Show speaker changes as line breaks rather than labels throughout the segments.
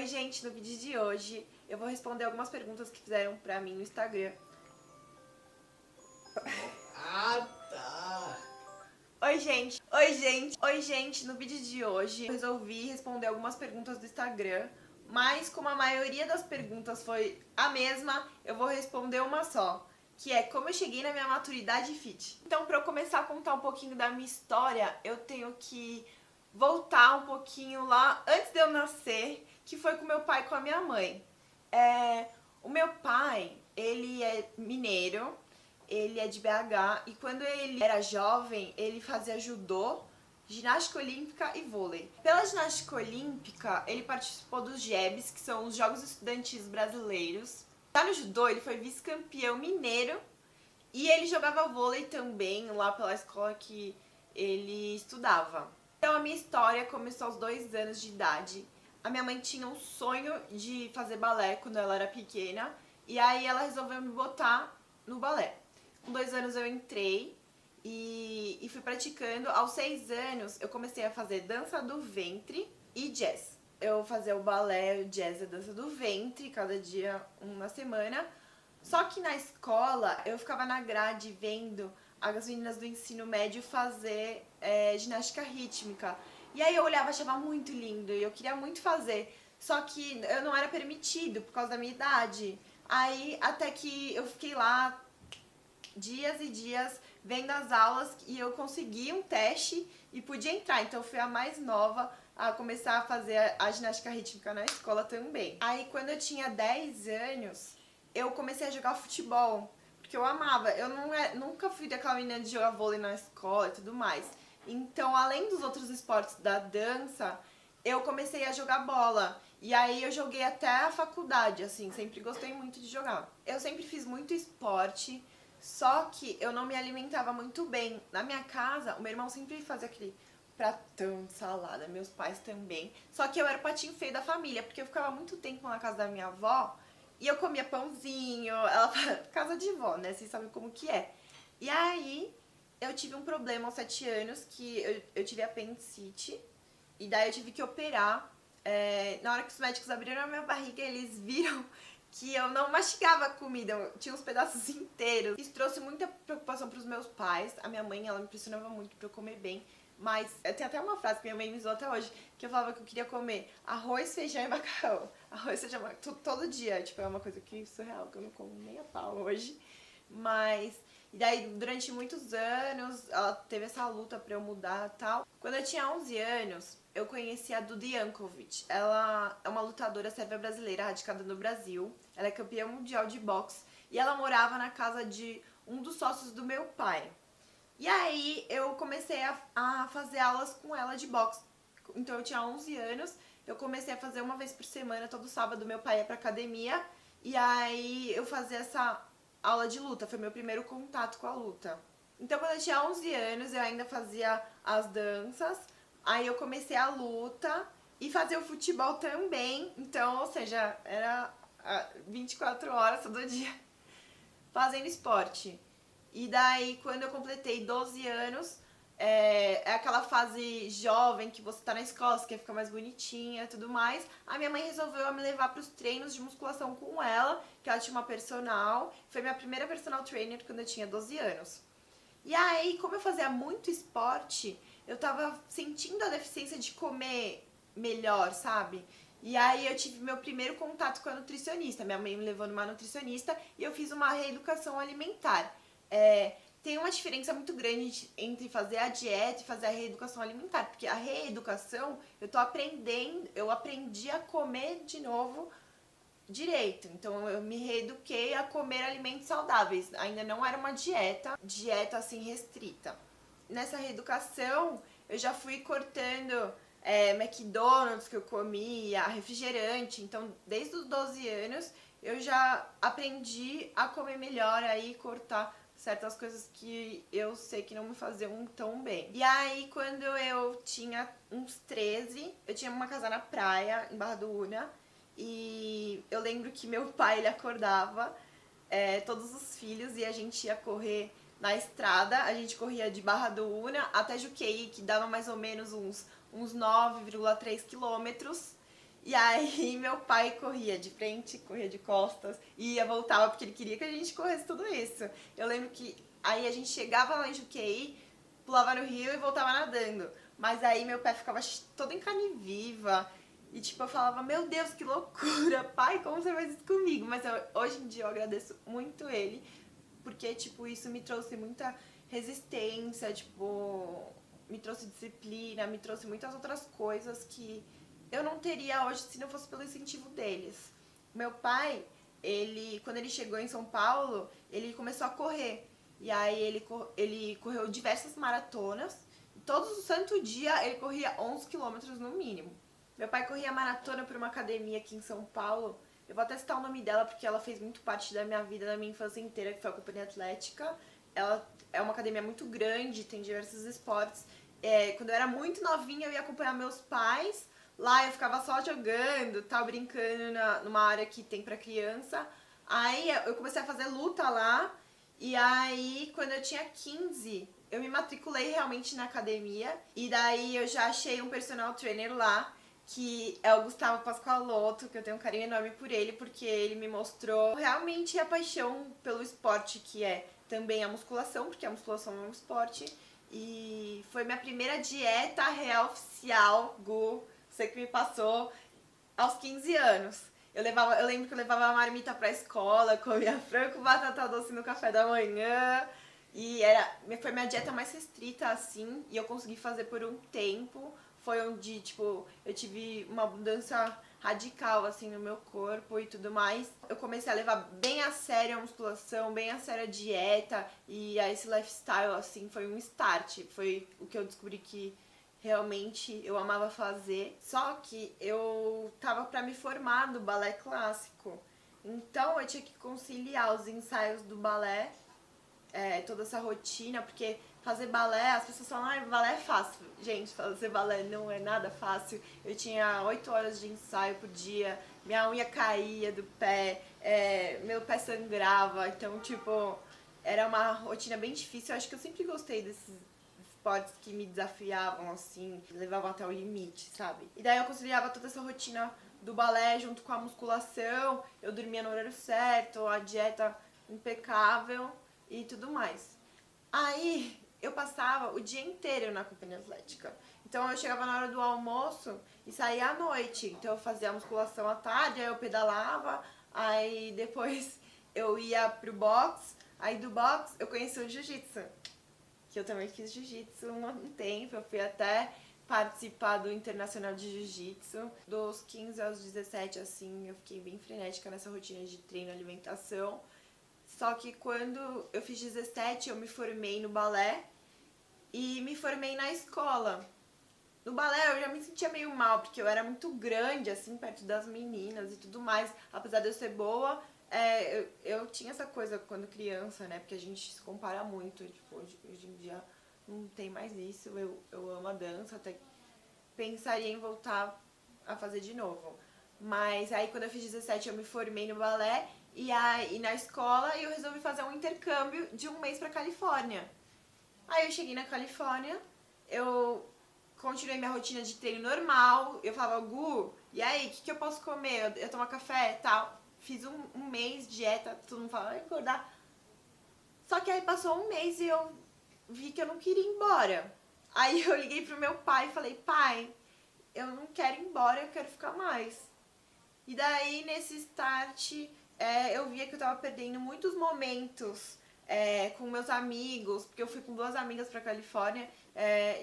Oi gente, no vídeo de hoje eu vou responder algumas perguntas que fizeram pra mim no Instagram.
Tá.
Oi gente, no vídeo de hoje eu resolvi responder algumas perguntas do Instagram, mas como a maioria das perguntas foi a mesma, eu vou responder uma só, que é como eu cheguei na minha maturidade fit. Então, pra eu começar a contar um pouquinho da minha história, eu tenho que voltar um pouquinho lá antes de eu nascer, que foi com meu pai e com a minha mãe. O meu pai, ele é mineiro, ele é de BH, e quando ele era jovem, ele fazia judô, ginástica olímpica e vôlei. Pela ginástica olímpica, ele participou dos JEBs, que são os Jogos Estudantis Brasileiros. Já no judô, ele foi vice-campeão mineiro, e ele jogava vôlei também lá pela escola que ele estudava. Então a minha história começou aos 2 anos de idade. A minha mãe tinha um sonho de fazer balé quando ela era pequena, e aí ela resolveu me botar no balé. Com 2 anos eu entrei e fui praticando. Aos 6 anos eu comecei a fazer dança do ventre e jazz. Eu fazia o balé, o jazz e a dança do ventre, cada dia uma semana. Só que na escola eu ficava na grade vendo as meninas do ensino médio fazer ginástica rítmica. E aí eu olhava e achava muito lindo e eu queria muito fazer. Só que eu não era permitido por causa da minha idade. Aí até que eu fiquei lá dias e dias vendo as aulas e eu consegui um teste e podia entrar. Então eu fui a mais nova a começar a fazer a ginástica rítmica na escola também. Aí quando eu tinha 10 anos, eu comecei a jogar futebol, porque eu amava. Eu nunca fui daquela menina de jogar vôlei na escola e tudo mais. Então, além dos outros esportes da dança, eu comecei a jogar bola. E aí eu joguei até a faculdade, assim, sempre gostei muito de jogar. Eu sempre fiz muito esporte, só que eu não me alimentava muito bem. Na minha casa, o meu irmão sempre fazia aquele pratão de salada, meus pais também. Só que eu era o patinho feio da família, porque eu ficava muito tempo na casa da minha avó e eu comia pãozinho, ela casa de vó, né? Vocês sabem como que é. E aí eu tive um problema aos 7 anos, que eu tive apendicite, e daí eu tive que operar. Na hora que os médicos abriram a minha barriga, eles viram que eu não mastigava a comida, eu tinha uns pedaços inteiros. Isso trouxe muita preocupação pros meus pais. A minha mãe, ela me impressionava muito pra eu comer bem. Mas tem até uma frase que minha mãe me usou até hoje, que eu falava que eu queria comer arroz, feijão e macarrão. Arroz, feijão, todo dia. Tipo, é uma coisa que é surreal, que eu não como nem a pau hoje. Mas, e daí durante muitos anos, ela teve essa luta pra eu mudar e tal. Quando eu tinha 11 anos, eu conheci a Duda Yankovic. Ela é uma lutadora sérvia brasileira radicada no Brasil. Ela é campeã mundial de boxe. E ela morava na casa de um dos sócios do meu pai. E aí eu comecei a fazer aulas com ela de boxe. Então eu tinha 11 anos, eu comecei a fazer uma vez por semana, todo sábado meu pai ia pra academia. E aí eu fazia essa aula de luta, foi meu primeiro contato com a luta. Então quando eu tinha 11 anos eu ainda fazia as danças, aí eu comecei a luta e fazia o futebol também. Então, ou seja, era 24 horas todo dia fazendo esporte. E daí, quando eu completei 12 anos, é aquela fase jovem que você tá na escola, você quer ficar mais bonitinha e tudo mais. A minha mãe resolveu me levar pros treinos de musculação com ela, que ela tinha uma personal. Foi minha primeira personal trainer quando eu tinha 12 anos. E aí, como eu fazia muito esporte, eu tava sentindo a deficiência de comer melhor, sabe? E aí eu tive meu primeiro contato com a nutricionista. Minha mãe me levou numa nutricionista e eu fiz uma reeducação alimentar. Tem uma diferença muito grande entre fazer a dieta e fazer a reeducação alimentar, porque a reeducação eu aprendi a comer de novo direito, então eu me reeduquei a comer alimentos saudáveis, ainda não era uma dieta assim restrita. Nessa reeducação eu já fui cortando McDonald's que eu comia, refrigerante, então desde os 12 anos eu já aprendi a comer melhor, aí cortar certas coisas que eu sei que não me faziam tão bem. E aí, quando eu tinha uns 13, eu tinha uma casa na praia, em Barra do Una, e eu lembro que meu pai, ele acordava todos os filhos e a gente ia correr na estrada. A gente corria de Barra do Una até Juqueí, que dava mais ou menos uns 9,3 quilômetros. E aí meu pai corria de frente, corria de costas, ia, voltava, porque ele queria que a gente corresse tudo isso. Eu lembro que aí a gente chegava lá em Juqueí, pulava no rio e voltava nadando. Mas aí meu pé ficava todo em carne viva. E tipo, eu falava, meu Deus, que loucura, pai, como você faz isso comigo? Mas hoje em dia eu agradeço muito ele, porque tipo, isso me trouxe muita resistência, tipo, me trouxe disciplina, me trouxe muitas outras coisas que eu não teria hoje se não fosse pelo incentivo deles. Meu pai, quando ele chegou em São Paulo, ele começou a correr. E aí ele correu diversas maratonas. E todo santo dia ele corria 11 quilômetros no mínimo. Meu pai corria maratona por uma academia aqui em São Paulo. Eu vou até citar o nome dela porque ela fez muito parte da minha vida, da minha infância inteira, que foi a Companhia Atlética. Ela é uma academia muito grande, tem diversos esportes. Quando eu era muito novinha, eu ia acompanhar meus pais. Lá eu ficava só jogando, tal, brincando numa área que tem pra criança. Aí eu comecei a fazer luta lá. E aí, quando eu tinha 15, eu me matriculei realmente na academia. E daí eu já achei um personal trainer lá, que é o Gustavo Pascoaloto, que eu tenho um carinho enorme por ele, porque ele me mostrou realmente a paixão pelo esporte, que é também a musculação, porque a musculação é um esporte. E foi minha primeira dieta real oficial, Gu, você que me passou, aos 15 anos. Eu lembro que eu levava a marmita pra escola, comia frango com batata doce no café da manhã. E foi minha dieta mais restrita, assim, e eu consegui fazer por um tempo. Foi onde, tipo, eu tive uma mudança radical, assim, no meu corpo e tudo mais. Eu comecei a levar bem a sério a musculação, bem a sério a dieta e esse lifestyle, assim, foi um start. Foi o que eu descobri que realmente eu amava fazer. Só que eu tava pra me formar no balé clássico. Então eu tinha que conciliar os ensaios do balé, toda essa rotina, porque fazer balé, as pessoas falam, ah, balé é fácil. Gente, fazer balé não é nada fácil. Eu tinha 8 horas de ensaio por dia, minha unha caía do pé, meu pé sangrava, então, tipo, era uma rotina bem difícil. Eu acho que eu sempre gostei desses esportes que me desafiavam, assim, que levavam até o limite, sabe? E daí eu conciliava toda essa rotina do balé junto com a musculação, eu dormia no horário certo, a dieta impecável e tudo mais. Aí eu passava o dia inteiro na companhia atlética. Então eu chegava na hora do almoço e saía à noite. Então eu fazia a musculação à tarde, aí eu pedalava, aí depois eu ia pro box, aí do box eu conheci o jiu-jitsu, que eu também fiz jiu-jitsu um tempo, eu fui até participar do Internacional de Jiu-Jitsu. Dos 15 aos 17, assim, eu fiquei bem frenética nessa rotina de treino e alimentação. Só que quando eu fiz 17, eu me formei no balé e me formei na escola. No balé eu já me sentia meio mal, porque eu era muito grande, assim, perto das meninas e tudo mais. Apesar de eu ser boa, eu tinha essa coisa quando criança, né? Porque a gente se compara muito. Tipo, hoje em dia não tem mais isso. Eu amo a dança, até pensaria em voltar a fazer de novo. Mas aí quando eu fiz 17 eu me formei no balé e na escola eu resolvi fazer um intercâmbio de um mês pra Califórnia. Aí eu cheguei na Califórnia, eu continuei minha rotina de treino normal, eu falava, Gu, e aí, o que eu posso comer? Eu tomo café e tal. Fiz um mês de dieta, todo mundo falava, vai engordar. Só que aí passou um mês e eu vi que eu não queria ir embora. Aí eu liguei pro meu pai e falei, pai, eu não quero ir embora, eu quero ficar mais. E daí, nesse start, eu via que eu tava perdendo muitos momentos com meus amigos, porque eu fui com 2 amigas pra Califórnia,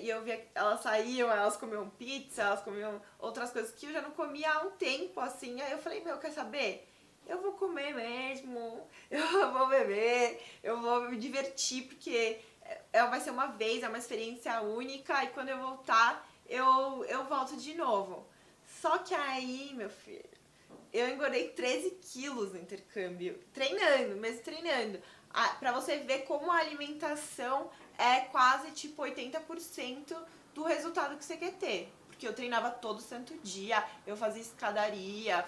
e eu via que elas saíam, elas comiam pizza, elas comiam outras coisas que eu já não comia há um tempo, assim. Aí eu falei, meu, quer saber? Eu vou comer mesmo, eu vou beber, eu vou me divertir, porque vai ser uma vez, é uma experiência única, e quando eu voltar, eu volto de novo. Só que aí, meu filho, eu engordei 13 quilos no intercâmbio, treinando, mesmo treinando. Pra você ver como a alimentação é quase tipo 80% do resultado que você quer ter. Porque eu treinava todo santo dia, eu fazia escadaria,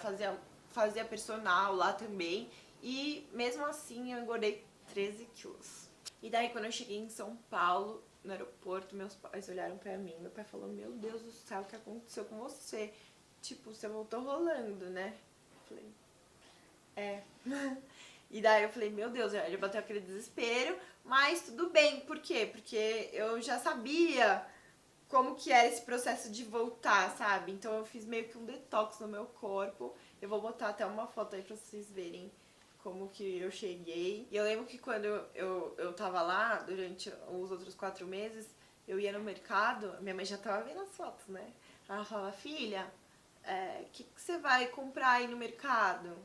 fazia personal lá também. E mesmo assim eu engordei 13 quilos. E daí quando eu cheguei em São Paulo, no aeroporto, meus pais olharam pra mim. Meu pai falou, meu Deus do céu, o que aconteceu com você? tipo, você voltou rolando, né? Falei, é. E daí eu falei, meu Deus, já bateu aquele desespero, mas tudo bem, por quê? Porque eu já sabia como que era esse processo de voltar, sabe? Então eu fiz meio que um detox no meu corpo. Eu vou botar até uma foto aí pra vocês verem como que eu cheguei. E eu lembro que quando eu tava lá, durante os outros 4 meses, eu ia no mercado, minha mãe já tava vendo as fotos, né? Ela falava, filha, que você vai comprar aí no mercado?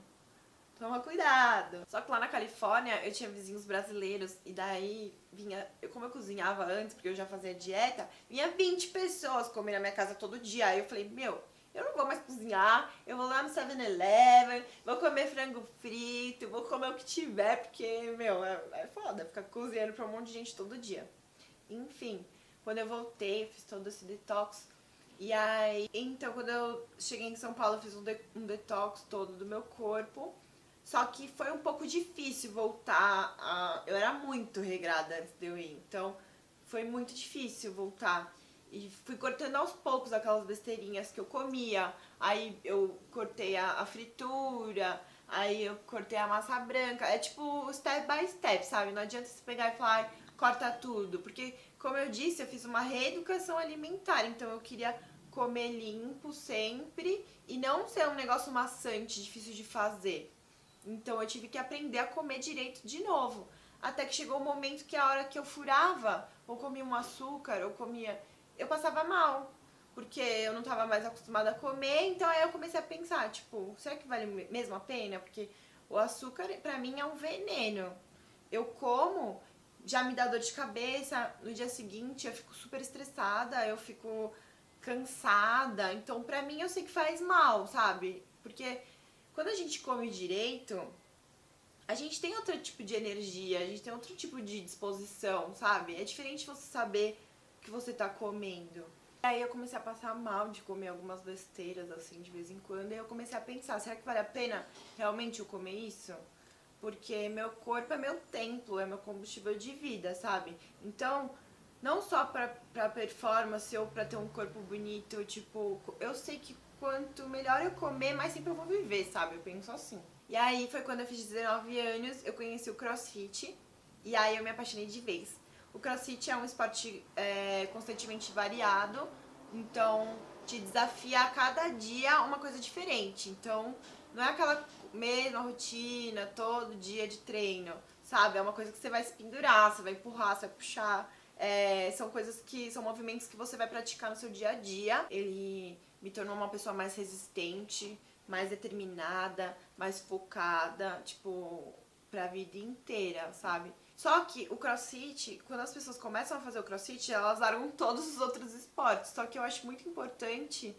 Toma cuidado. Só que lá na Califórnia eu tinha vizinhos brasileiros e daí vinha, como eu cozinhava antes, porque eu já fazia dieta, vinha 20 pessoas comer na minha casa todo dia. Aí eu falei, meu, eu não vou mais cozinhar, eu vou lá no 7-Eleven, vou comer frango frito, vou comer o que tiver, porque, meu, é foda ficar cozinhando pra um monte de gente todo dia. Enfim, quando eu voltei, eu fiz todo esse detox. E aí, então, quando eu cheguei em São Paulo, eu fiz um detox todo do meu corpo. Só que foi um pouco difícil voltar a... Eu era muito regrada antes de eu ir, então foi muito difícil voltar. E fui cortando aos poucos aquelas besteirinhas que eu comia. Aí eu cortei a fritura, aí eu cortei a massa branca. É tipo step by step, sabe? Não adianta você pegar e falar, corta tudo. Porque, como eu disse, eu fiz uma reeducação alimentar, então eu queria comer limpo sempre e não ser um negócio maçante, difícil de fazer. Então eu tive que aprender a comer direito de novo. Até que chegou o momento que a hora que eu furava, ou comia um açúcar, ou comia... Eu passava mal. Porque eu não estava mais acostumada a comer, então aí eu comecei a pensar, tipo, será que vale mesmo a pena? Porque o açúcar, pra mim, é um veneno. Eu como, já me dá dor de cabeça, no dia seguinte eu fico super estressada, eu fico cansada. Então, pra mim, eu sei que faz mal, sabe? Porque quando a gente come direito, a gente tem outro tipo de energia, a gente tem outro tipo de disposição, sabe? É diferente você saber o que você tá comendo. Aí eu comecei a passar mal de comer algumas besteiras, assim, de vez em quando, e eu comecei a pensar, será que vale a pena realmente eu comer isso? Porque meu corpo é meu templo, é meu combustível de vida, sabe? Então, não só pra performance ou pra ter um corpo bonito, tipo, eu sei que quanto melhor eu comer, mais tempo eu vou viver, sabe? Eu penso assim. E aí foi quando eu fiz 19 anos, eu conheci o CrossFit, e aí eu me apaixonei de vez. O CrossFit é um esporte constantemente variado, então te desafia a cada dia uma coisa diferente. Então, não é aquela mesma rotina, todo dia de treino, sabe? É uma coisa que você vai se pendurar, você vai empurrar, você vai puxar. São coisas que são movimentos que você vai praticar no seu dia a dia. Ele me tornou uma pessoa mais resistente, mais determinada, mais focada, tipo, pra vida inteira, sabe? Só que o CrossFit, quando as pessoas começam a fazer o CrossFit, elas largam todos os outros esportes. Só que eu acho muito importante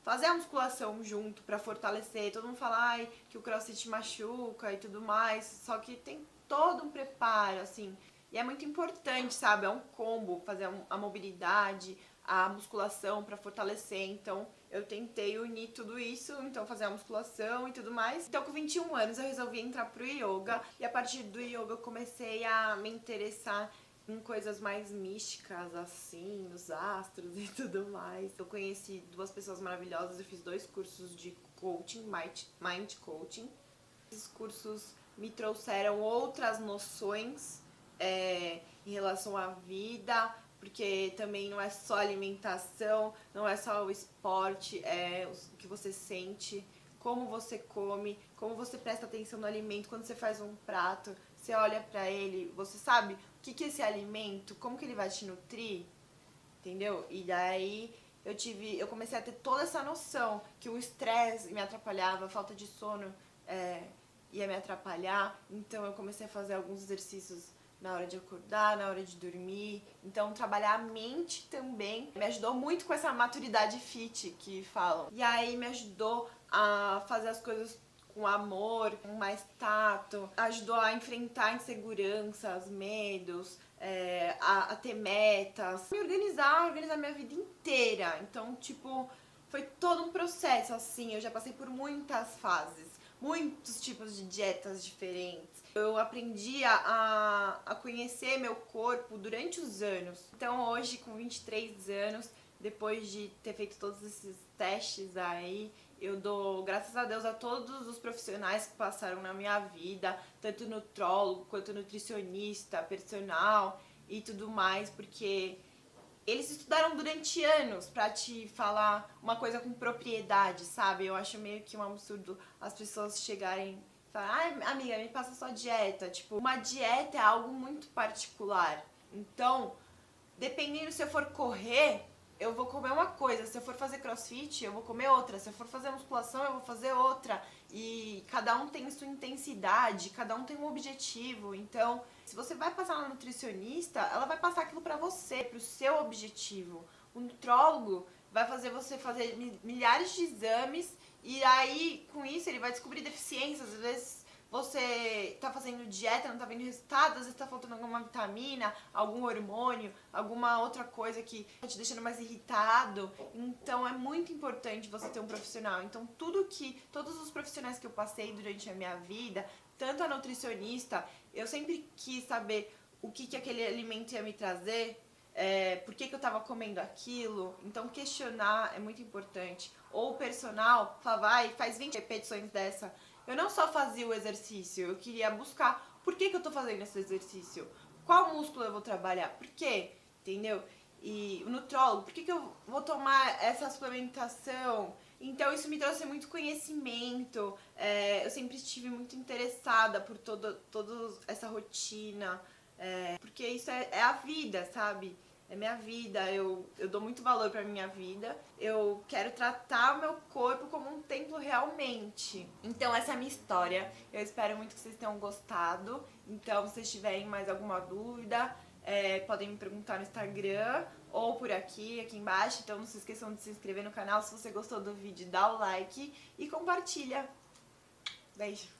fazer a musculação junto pra fortalecer. Todo mundo fala ai, que o CrossFit machuca e tudo mais. Só que tem todo um preparo, assim. E é muito importante, sabe? É um combo fazer a mobilidade, a musculação pra fortalecer. Então, eu tentei unir tudo isso, então fazer a musculação e tudo mais. Então, com 21 anos, eu resolvi entrar pro yoga. E a partir do yoga, eu comecei a me interessar em coisas mais místicas, assim, nos astros e tudo mais. Eu conheci 2 pessoas maravilhosas, eu fiz 2 cursos de coaching, mind coaching. Esses cursos me trouxeram outras noções em relação à vida, porque também não é só alimentação, não é só o esporte, é o que você sente, como você come, como você presta atenção no alimento. Quando você faz um prato, você olha pra ele, você sabe o que é esse alimento, como que ele vai te nutrir, entendeu? E daí eu comecei a ter toda essa noção que o estresse me atrapalhava, a falta de sono ia me atrapalhar. Então eu comecei a fazer alguns exercícios na hora de acordar, na hora de dormir. Então trabalhar a mente também me ajudou muito com essa maturidade fit que falam. E aí me ajudou a fazer as coisas com amor, com mais tato, ajudou a enfrentar inseguranças, medos, a ter metas, me organizar minha vida inteira. Então, tipo, foi todo um processo, assim, eu já passei por muitas fases, muitos tipos de dietas diferentes. Eu aprendi a conhecer meu corpo durante os anos. Então hoje, com 23 anos, depois de ter feito todos esses testes aí, eu dou graças a Deus a todos os profissionais que passaram na minha vida, tanto nutrólogo quanto nutricionista, personal e tudo mais, porque eles estudaram durante anos pra te falar uma coisa com propriedade, sabe? Eu acho meio que um absurdo as pessoas chegarem e falar, ai, amiga, me passa sua dieta. Tipo, uma dieta é algo muito particular. Então, dependendo se eu for correr, eu vou comer uma coisa. Se eu for fazer crossfit, eu vou comer outra. Se eu for fazer musculação, eu vou fazer outra. E cada um tem sua intensidade, cada um tem um objetivo. Então, se você vai passar na nutricionista, ela vai passar aquilo pra você, pro seu objetivo. O nutrólogo vai fazer você fazer milhares de exames e aí, com isso, ele vai descobrir deficiências. Às vezes você tá fazendo dieta, não tá vendo resultado, às vezes tá faltando alguma vitamina, algum hormônio, alguma outra coisa que tá te deixando mais irritado. Então é muito importante você ter um profissional. Então todos os profissionais que eu passei durante a minha vida, tanto a nutricionista, eu sempre quis saber o que aquele alimento ia me trazer, por que eu tava comendo aquilo. Então questionar é muito importante. Ou o personal, fala, vai, faz 20 repetições dessa. Eu não só fazia o exercício, eu queria buscar por que eu tô fazendo esse exercício, qual músculo eu vou trabalhar, por quê, entendeu? E o nutrólogo, por que eu vou tomar essa suplementação? Então isso me trouxe muito conhecimento, eu sempre estive muito interessada por toda essa rotina, porque isso é a vida, sabe? É minha vida, eu dou muito valor pra minha vida. Eu quero tratar o meu corpo como um templo realmente. Então essa é a minha história. Eu espero muito que vocês tenham gostado. Então se vocês tiverem mais alguma dúvida, podem me perguntar no Instagram ou por aqui embaixo. Então não se esqueçam de se inscrever no canal. Se você gostou do vídeo, dá o like e compartilha. Beijo!